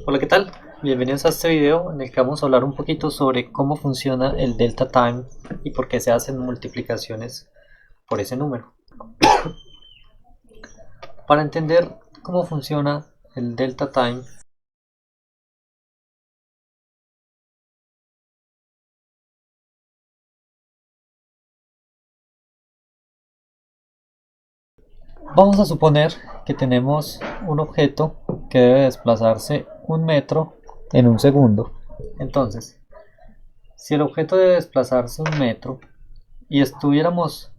Hola, ¿qué tal? Bienvenidos a este video en el que vamos a hablar un poquito sobre cómo funciona el delta time y por qué se hacen multiplicaciones por ese número. Para entender cómo funciona el delta time, vamos a suponer que tenemos un objeto que debe desplazarse 1 metro en un segundo. Entonces, si el objeto debe desplazarse 1 metro y estuviéramos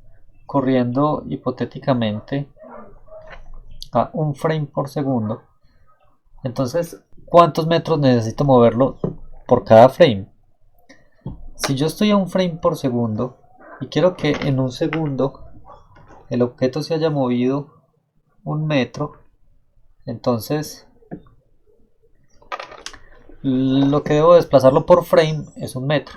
corriendo hipotéticamente a 1 frame por segundo, entonces, ¿cuántos metros necesito moverlo por cada frame? Si yo estoy a 1 frame por segundo y quiero que en un segundo el objeto se haya movido 1 metro, entonces lo que debo desplazarlo por frame es 1 metro.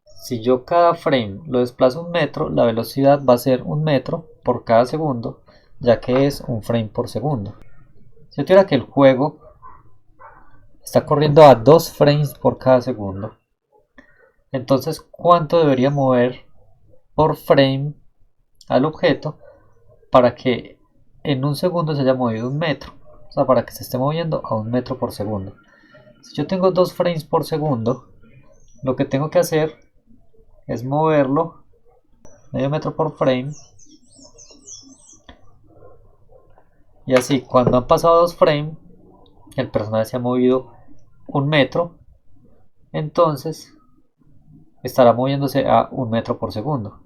Si yo cada frame lo desplazo 1 metro, la velocidad va a ser 1 metro por cada segundo, ya que es 1 frame por segundo. Si yo tuviera que el juego está corriendo a 2 frames por cada segundo, entonces ¿cuánto debería mover por frame al objeto para que en un segundo se haya movido 1 metro? O sea, para que se esté moviendo a 1 metro por segundo. Si yo tengo 2 frames por segundo, lo que tengo que hacer es moverlo medio metro por frame. Y así, cuando han pasado 2 frames, el personaje se ha movido 1 metro. Entonces, estará moviéndose a 1 metro por segundo.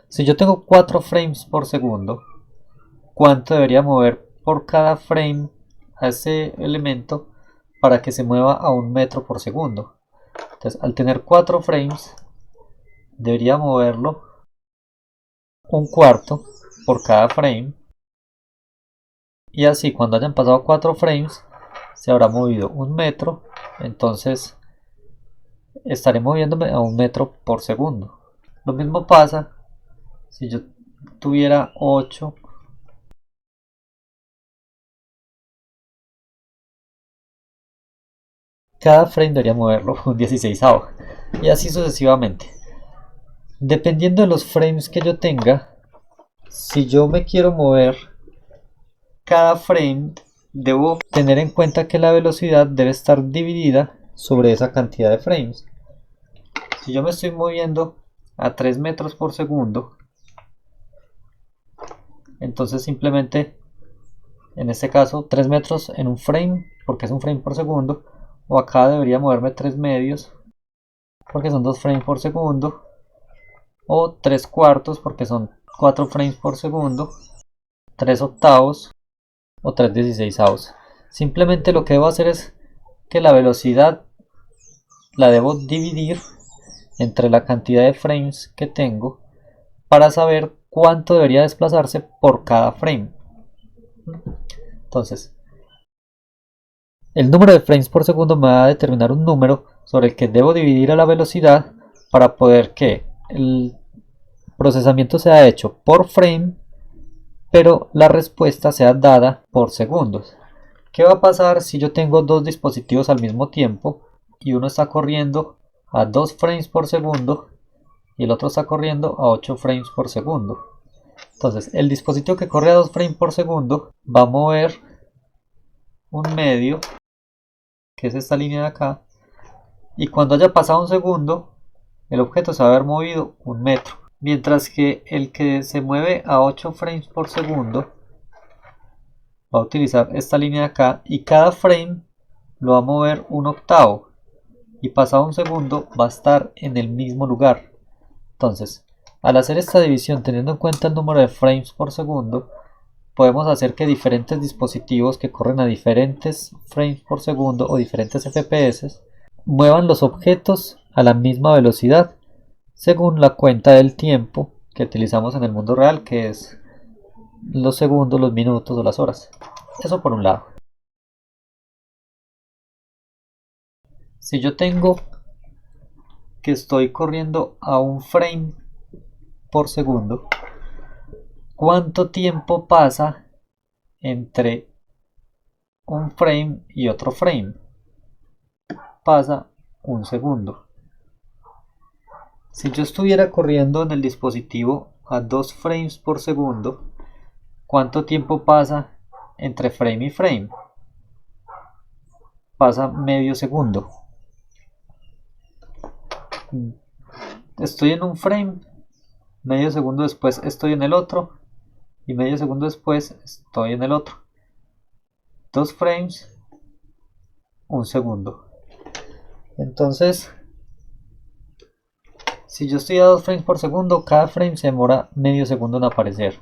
Si yo tengo 4 frames por segundo, ¿cuánto debería mover por cada frame a ese elemento para que se mueva a 1 metro por segundo? Entonces, al tener 4 frames, debería moverlo 1/4 por cada frame. Y así, cuando hayan pasado 4 frames, se habrá movido 1 metro. Entonces, estaré moviéndome a 1 metro por segundo. Lo mismo pasa si yo tuviera 8. Cada frame debería moverlo un 16avo. Y así sucesivamente. Dependiendo de los frames que yo tenga, si yo me quiero mover cada frame, debo tener en cuenta que la velocidad debe estar dividida sobre esa cantidad de frames. Si yo me estoy moviendo a 3 metros por segundo, entonces simplemente, en este caso, 3 metros en un frame, porque es un frame por segundo, o acá debería moverme 3 medios, porque son 2 frames por segundo, o 3 cuartos, porque son 4 frames por segundo, 3 octavos, o 3 16avos. Simplemente lo que debo hacer es que la velocidad la debo dividir entre la cantidad de frames que tengo para saber cuánto debería desplazarse por cada frame. Entonces, el número de frames por segundo me va a determinar un número sobre el que debo dividir a la velocidad para poder que el procesamiento sea hecho por frame, pero la respuesta sea dada por segundos. ¿Qué va a pasar si yo tengo dos dispositivos al mismo tiempo y uno está corriendo a 2 frames por segundo y el otro está corriendo a 8 frames por segundo? Entonces, el dispositivo que corre a 2 frames por segundo va a mover un medio, que es esta línea de acá, y cuando haya pasado un segundo, el objeto se va a haber movido 1 metro. Mientras que el que se mueve a 8 frames por segundo va a utilizar esta línea de acá y cada frame lo va a mover 1/8 y pasado un segundo va a estar en el mismo lugar. Entonces, al hacer esta división teniendo en cuenta el número de frames por segundo, podemos hacer que diferentes dispositivos que corren a diferentes frames por segundo o diferentes FPS muevan los objetos a la misma velocidad según la cuenta del tiempo que utilizamos en el mundo real, que es los segundos, los minutos o las horas. Eso por un lado. Si yo tengo que estoy corriendo a 1 frame por segundo, ¿cuánto tiempo pasa entre un frame y otro frame. Pasa un segundo. Si yo estuviera corriendo en el dispositivo a 2 frames por segundo, ¿cuánto tiempo pasa entre frame y frame? Pasa medio segundo. Estoy en un frame, medio segundo después estoy en el otro y medio segundo después estoy en el otro. 2 frames, un segundo. Entonces, si yo estoy a 2 frames por segundo, cada frame se demora medio segundo en aparecer.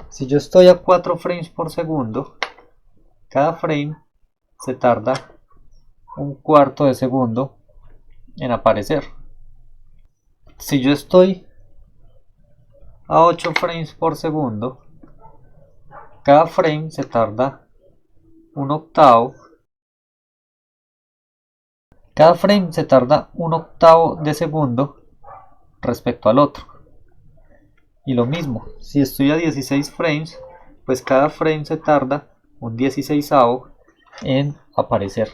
Si yo estoy a 4 frames por segundo, cada frame se tarda un cuarto de segundo en aparecer. Si yo estoy a 8 frames por segundo, cada frame se tarda un octavo. Cada frame se tarda un octavo de segundo respecto al otro. Y lo mismo, si estoy a 16 frames, pues cada frame se tarda un 16avo en aparecer.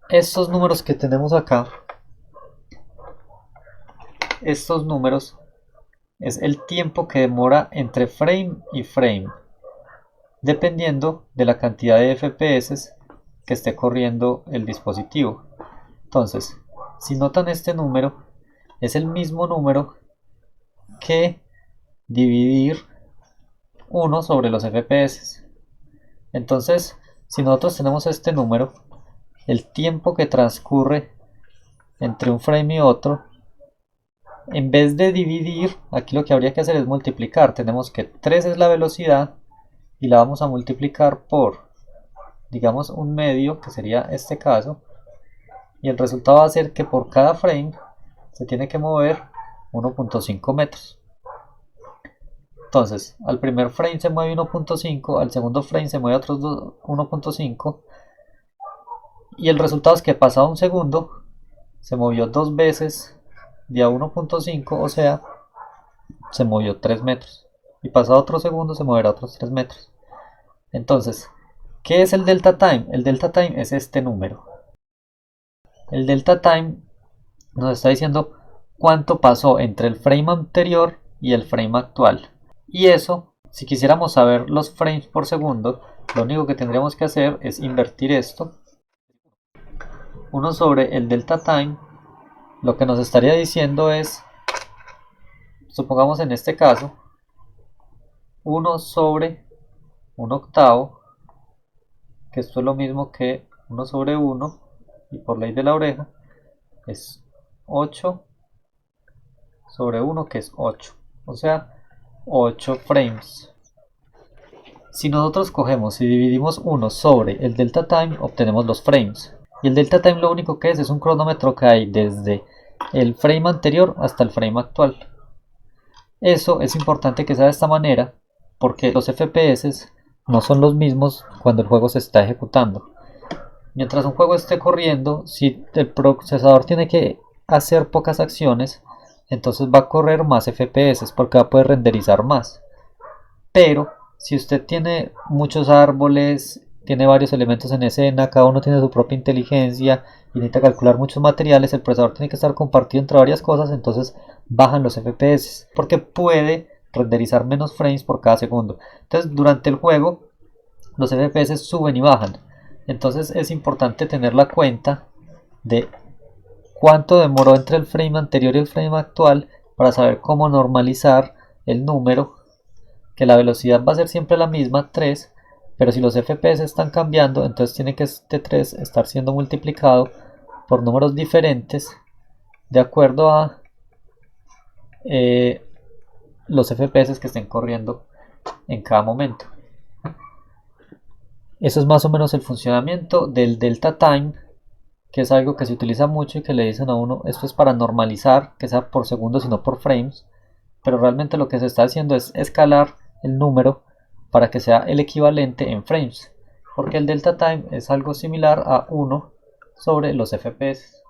Estos números que tenemos acá, estos números es el tiempo que demora entre frame y frame, dependiendo de la cantidad de FPS que esté corriendo el dispositivo. Entonces, si notan, este número es el mismo número que dividir 1 sobre los FPS. Entonces, si nosotros tenemos este número, el tiempo que transcurre entre un frame y otro, en vez de dividir, aquí lo que habría que hacer es multiplicar. Tenemos que 3 es la velocidad y la vamos a multiplicar por, digamos, un medio, que sería este caso, y el resultado va a ser que por cada frame se tiene que mover 1.5 metros. Entonces, al primer frame se mueve 1.5, al segundo frame se mueve otros 1.5, y el resultado es que pasado un segundo se movió 2 veces de a 1.5, o sea, se movió 3 metros. Y pasado otro segundo se moverá otros 3 metros. Entonces, ¿qué es el delta time? El delta time es este número. El delta time nos está diciendo cuánto pasó entre el frame anterior y el frame actual. Y eso, si quisiéramos saber los frames por segundo, lo único que tendríamos que hacer es invertir esto. 1 sobre el delta time, lo que nos estaría diciendo es, supongamos en este caso, 1 sobre un octavo, que esto es lo mismo que 1 sobre 1, y por ley de la oreja es 8 sobre 1, que es 8, o sea, 8 frames. Si nosotros cogemos y dividimos 1 sobre el delta time, obtenemos los frames. Y el delta time lo único que es un cronómetro que hay desde el frame anterior hasta el frame actual. Eso es importante que sea de esta manera, porque los FPS no son los mismos cuando el juego se está ejecutando. Mientras un juego esté corriendo, si el procesador tiene que hacer pocas acciones, entonces va a correr más FPS porque va a poder renderizar más. Pero si usted tiene muchos árboles, tiene varios elementos en escena, cada uno tiene su propia inteligencia y necesita calcular muchos materiales, el procesador tiene que estar compartido entre varias cosas, entonces bajan los FPS porque puede renderizar menos frames por cada segundo. Entonces durante el juego los FPS suben y bajan. Entonces es importante tener la cuenta de cuánto demoró entre el frame anterior y el frame actual para saber cómo normalizar el número, que la velocidad va a ser siempre la misma, 3, pero si los FPS están cambiando, entonces tiene que este 3 estar siendo multiplicado por números diferentes de acuerdo a los FPS que estén corriendo en cada momento. Eso es más o menos el funcionamiento del delta time, que es algo que se utiliza mucho y que le dicen a uno, esto es para normalizar, que sea por segundos y no por frames, pero realmente lo que se está haciendo es escalar el número para que sea el equivalente en frames, porque el delta time es algo similar a 1 sobre los FPS.